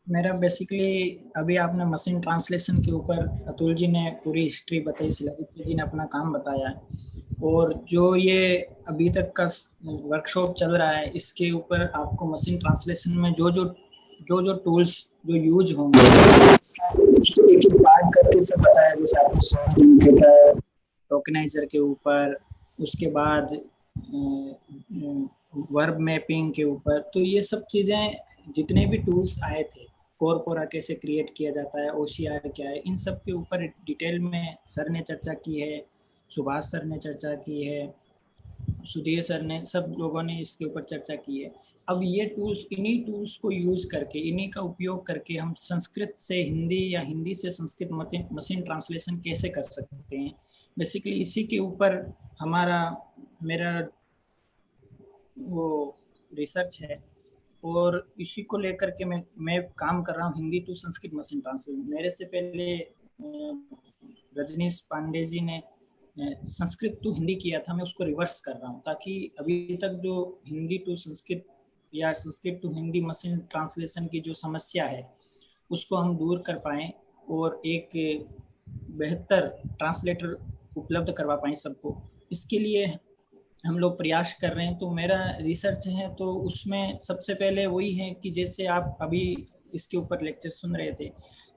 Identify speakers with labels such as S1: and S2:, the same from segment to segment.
S1: मेरा बेसिकली, अभी आपने मशीन ट्रांसलेशन के ऊपर अतुल जी ने पूरी हिस्ट्री बताई, शिलादित्य जी ने अपना काम बताया है, और जो ये अभी तक का वर्कशॉप चल रहा है इसके ऊपर आपको मशीन ट्रांसलेशन में जो टूल्स जो यूज होंगे उसको एक एक पार्ट करके सब बताया, जैसे आपको सॉल्व टोकनाइजर के ऊपर, उसके बाद वर्ब मैपिंग के ऊपर। तो ये सब चीज़ें जितने भी टूल्स आए थे, कोरपोरा कैसे क्रिएट किया जाता है, ओसीआर क्या है, इन सब के ऊपर डिटेल में सर ने चर्चा की है, सुभाष सर ने चर्चा की है, सुधीर सर ने, सब लोगों ने इसके ऊपर चर्चा की है। अब ये टूल्स, इन्हीं टूल्स को यूज करके, इन्हीं का उपयोग करके हम संस्कृत से हिंदी या हिंदी से संस्कृत मशीन ट्रांसलेशन कैसे कर सकते हैं, बेसिकली इसी के ऊपर हमारा मेरा वो रिसर्च है। और इसी को लेकर के मैं काम कर रहा हूँ, Hindi to Sanskrit machine translation. मेरे से पहले रजनीश पांडे जी ने संस्कृत टू हिंदी किया था, मैं उसको रिवर्स कर रहा हूँ, ताकि अभी तक जो हिंदी टू संस्कृत या Sanskrit to Hindi machine translation की जो समस्या है उसको हम दूर कर पाएँ और एक बेहतर ट्रांसलेटर उपलब्ध करवा पाएँ सबको। इसके लिए हम लोग प्रयास कर रहे हैं। तो मेरा रिसर्च है तो उसमें सबसे पहले वही है कि जैसे आप अभी इसके ऊपर लेक्चर सुन रहे थे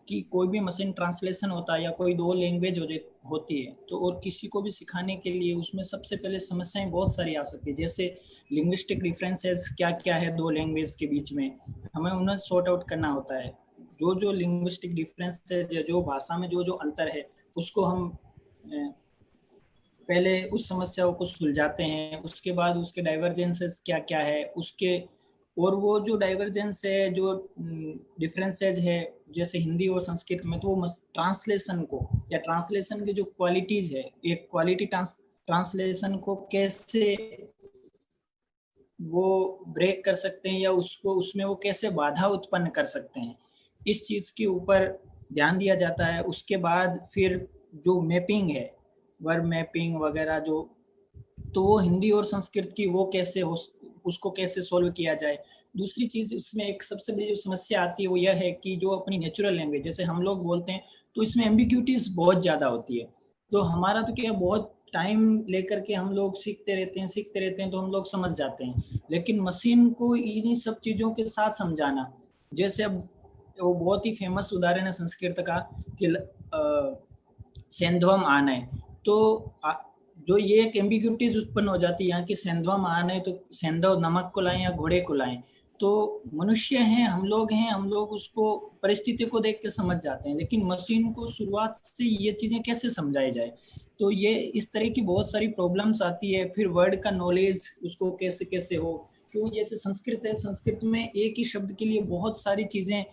S1: कि कोई भी मशीन ट्रांसलेशन होता है या कोई दो लैंग्वेज होती है, तो और किसी को भी सिखाने के लिए उसमें सबसे पहले समस्याएं बहुत सारी आ सकती है, जैसे लिंग्विस्टिक डिफरेंसेस क्या क्या है दो लैंग्वेज के बीच में, हमें उन्हें सॉर्ट आउट करना होता है। जो लिंग्विस्टिक डिफरेंस है, जो भाषा में जो अंतर है उसको हम पहले उस समस्याओं को सुलझाते हैं, उसके बाद उसके डाइवर्जेंसेस क्या क्या है उसके, और वो जो डाइवर्जेंस है, जो डिफरेंसेज है जैसे हिंदी और संस्कृत में, तो वो ट्रांसलेशन को या ट्रांसलेशन की जो क्वालिटीज है, एक क्वालिटी ट्रांसलेशन को कैसे वो ब्रेक कर सकते हैं या उसको उसमें वो कैसे बाधा उत्पन्न कर सकते हैं, इस चीज के ऊपर ध्यान दिया जाता है। उसके बाद फिर जो मैपिंग है, वर्ब मैपिंग वगैरह जो, तो वो हिंदी और संस्कृत की वो कैसे हो, उसको कैसे सोल्व किया जाए। दूसरी चीज उसमें एक सबसे बड़ी जो समस्या आती है वो यह है कि जो अपनी नेचुरल लैंग्वेज जैसे हम लोग बोलते हैं तो इसमें एम्बिग्यूटीज बहुत ज्यादा होती है। तो हमारा तो क्या, बहुत टाइम लेकर के हम लोग सीखते रहते हैं तो हम लोग समझ जाते हैं, लेकिन मशीन को इन्हीं सब चीजों के साथ समझाना, जैसे अब वो बहुत ही फेमस उदाहरण है संस्कृत का कि सेंधवम आना है, तो जो ये एक एम्बिग्यूटीज उत्पन्न हो जाती है यहाँ की, सेंधवम आना है तो सेंधव नमक को लाएं या घोड़े को लाएं। तो मनुष्य हैं, हम लोग उसको परिस्थिति को देख के समझ जाते हैं, लेकिन मशीन को शुरुआत से ये चीजें कैसे समझाई जाए, तो ये इस तरह की बहुत सारी प्रॉब्लम्स आती है। फिर वर्ड का नॉलेज उसको कैसे कैसे हो, क्यों जैसे संस्कृत है, संस्कृत में एक ही शब्द के लिए बहुत सारी चीजें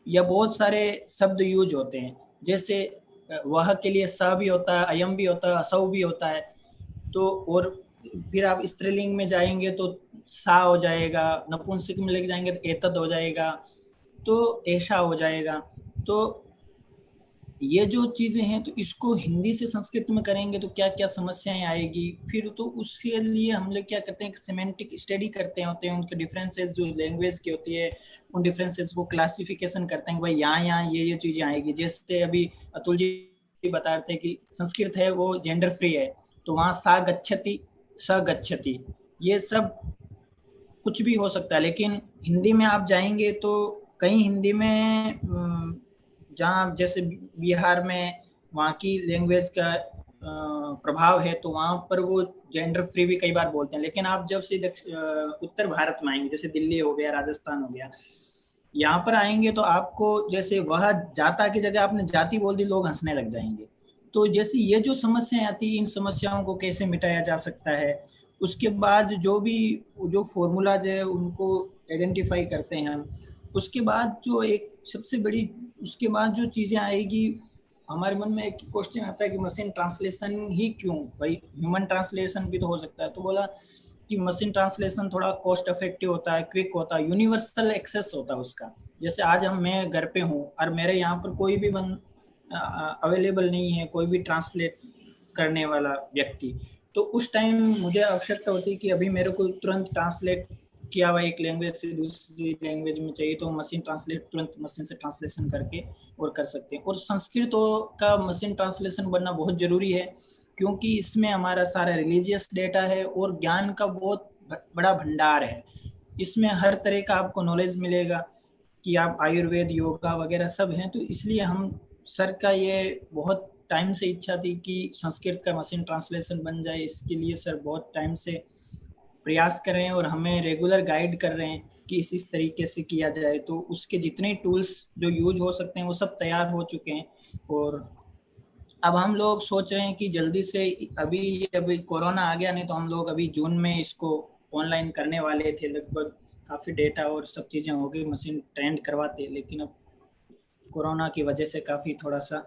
S1: या बहुत सारे शब्द यूज होते हैं, जैसे वह के लिए स भी होता है, अयम भी होता है, असौ भी होता है। तो और फिर आप स्त्रीलिंग में जाएंगे तो सा हो जाएगा, नपुंसक में लेके जाएंगे तो एतद हो जाएगा, तो ऐसा हो जाएगा। तो ये जो चीजें हैं, तो इसको हिंदी से संस्कृत में करेंगे तो क्या क्या समस्याएं आएगी, फिर तो उसके लिए हम लोग क्या करते हैं कि सिमेंटिक स्टडी करते होते हैं, उनके डिफरेंसेस जो लैंग्वेज की होती है उन डिफरेंसेस को क्लासिफिकेशन करते हैं, भाई यहाँ यहाँ ये चीजें आएगी। जैसे अभी अतुल जी बता रहे थे कि संस्कृत है वो जेंडर फ्री है, तो वहाँ सा गच्छति स गच्छति ये सब कुछ भी हो सकता है, लेकिन हिंदी में आप जाएंगे तो कहीं हिंदी में जहाँ जैसे बिहार में वहाँ की लैंग्वेज का प्रभाव है तो वहाँ पर वो जेंडर फ्री भी कई बार बोलते हैं, लेकिन आप जब से उत्तर भारत में आएंगे, जैसे दिल्ली हो गया, राजस्थान हो गया, यहाँ पर आएंगे तो आपको जैसे वह जाता की जगह आपने जाति बोल दी, लोग हंसने लग जाएंगे। तो जैसे ये जो समस्याएं आती है, इन समस्याओं को कैसे मिटाया जा सकता है, उसके बाद जो फॉर्मूलाज है उनको आइडेंटिफाई करते हैं हम। उसके बाद जो एक सबसे बड़ी, उसके बाद जो चीजें आएगी, हमारे मन में एक क्वेश्चन आता है कि मशीन ट्रांसलेशन ही क्यों, भाई ह्यूमन ट्रांसलेशन भी तो हो सकता है। तो बोला कि मशीन ट्रांसलेशन थोड़ा कॉस्ट इफेक्टिव होता है, क्विक होता है, यूनिवर्सल एक्सेस होता है उसका। जैसे आज मैं घर पे हूँ और मेरे यहाँ पर कोई भी अवेलेबल नहीं है, कोई भी ट्रांसलेट करने वाला व्यक्ति, तो उस टाइम मुझे आवश्यकता होती है कि अभी मेरे को तुरंत ट्रांसलेट किया हुआ एक लैंग्वेज से दूसरी लैंग्वेज में चाहिए तो मशीन ट्रांसलेट तुरंत मशीन से ट्रांसलेशन करके और कर सकते हैं। और संस्कृत का मशीन ट्रांसलेशन बनना बहुत ज़रूरी है, क्योंकि इसमें हमारा सारा रिलीजियस डेटा है और ज्ञान का बहुत बड़ा भंडार है। इसमें हर तरह का आपको नॉलेज मिलेगा कि आप आयुर्वेद, योगा वगैरह सब हैं। तो इसलिए हम सर का ये बहुत टाइम से इच्छा थी कि संस्कृत का मशीन ट्रांसलेशन बन जाए। इसके लिए सर बहुत टाइम से प्रयास कर रहे हैं और हमें रेगुलर गाइड कर रहे हैं कि इस तरीके से किया जाए। तो उसके जितने टूल्स जो यूज हो सकते हैं वो सब तैयार हो चुके हैं। और अब हम लोग सोच रहे हैं कि जल्दी से, अभी कोरोना आ गया, नहीं तो हम लोग अभी जून में इसको ऑनलाइन करने वाले थे। लगभग काफ़ी डेटा और सब चीज़ें हो गई, मशीन ट्रेंड करवाते, लेकिन अब कोरोना की वजह से काफ़ी थोड़ा सा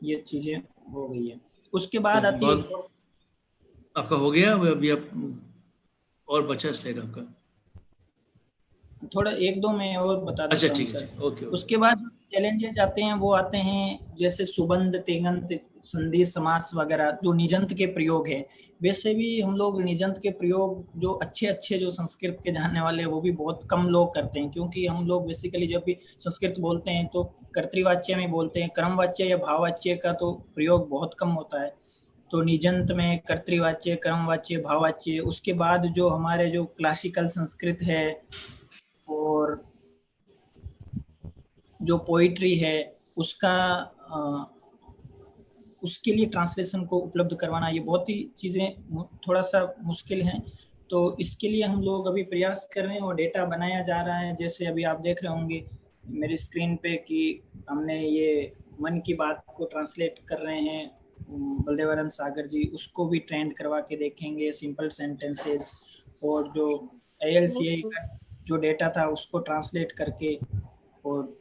S1: ये चीज़ें हो गई है। उसके बाद आती है
S2: बहुत आपका हो गया अभी, आप और बचा स्टेज आपका?
S1: थोड़ा एक दो मैं और बता
S2: अच्छा
S1: देता हूँ
S2: ठीक है,
S1: सर।
S2: ठीक, ओके।
S1: उसके बाद चैलेंजेस आते हैं, वो आते हैं जैसे सुबंध, तेगंत, संधि, समास वगैरह, जो निजंत के प्रयोग है। वैसे भी हम लोग निजंत के प्रयोग जो अच्छे अच्छे जो संस्कृत के जानने वाले हैं वो भी बहुत कम लोग करते हैं, क्योंकि हम लोग बेसिकली जब भी संस्कृत बोलते हैं तो कर्तृवाच्य में बोलते हैं, क्रमवाच्य या भाववाच्य का तो प्रयोग बहुत कम होता है। तो निजंत में कर्तृवाच्य, क्रमवाच्य, भाववाच्य। उसके बाद जो हमारे जो क्लासिकल संस्कृत है और जो पोइट्री है उसका उसके लिए ट्रांसलेशन को उपलब्ध करवाना, ये बहुत ही चीज़ें थोड़ा सा मुश्किल हैं। तो इसके लिए हम लोग अभी प्रयास कर रहे हैं और डेटा बनाया जा रहा है। जैसे अभी आप देख रहे होंगे मेरी स्क्रीन पे कि हमने ये मन की बात को ट्रांसलेट कर रहे हैं, बलदेवानंद सागर जी, उसको भी ट्रेंड करवा के देखेंगे, सिंपल सेंटेंसेस। और जो ALCI का जो डेटा था उसको ट्रांसलेट करके और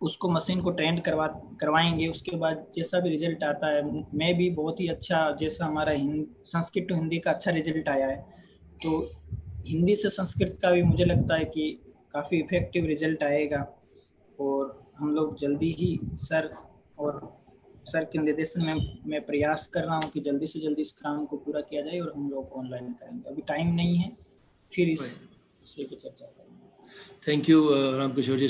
S1: उसको मशीन को ट्रेंड करवाएंगे। उसके बाद जैसा भी रिजल्ट आता है, मैं भी बहुत ही अच्छा, जैसा हमारा संस्कृत टू हिंदी का अच्छा रिजल्ट आया है, तो हिंदी से संस्कृत का भी मुझे लगता है कि काफ़ी इफेक्टिव रिजल्ट आएगा। और हम लोग जल्दी ही सर के निर्देशन में मैं प्रयास कर रहा हूँ कि जल्दी से जल्दी इस काम को पूरा किया जाए और हम लोग ऑनलाइन करेंगे। अभी टाइम नहीं है, फिर इस विषय पर चर्चा करेंगे।
S2: Thank you Ramkishore ji.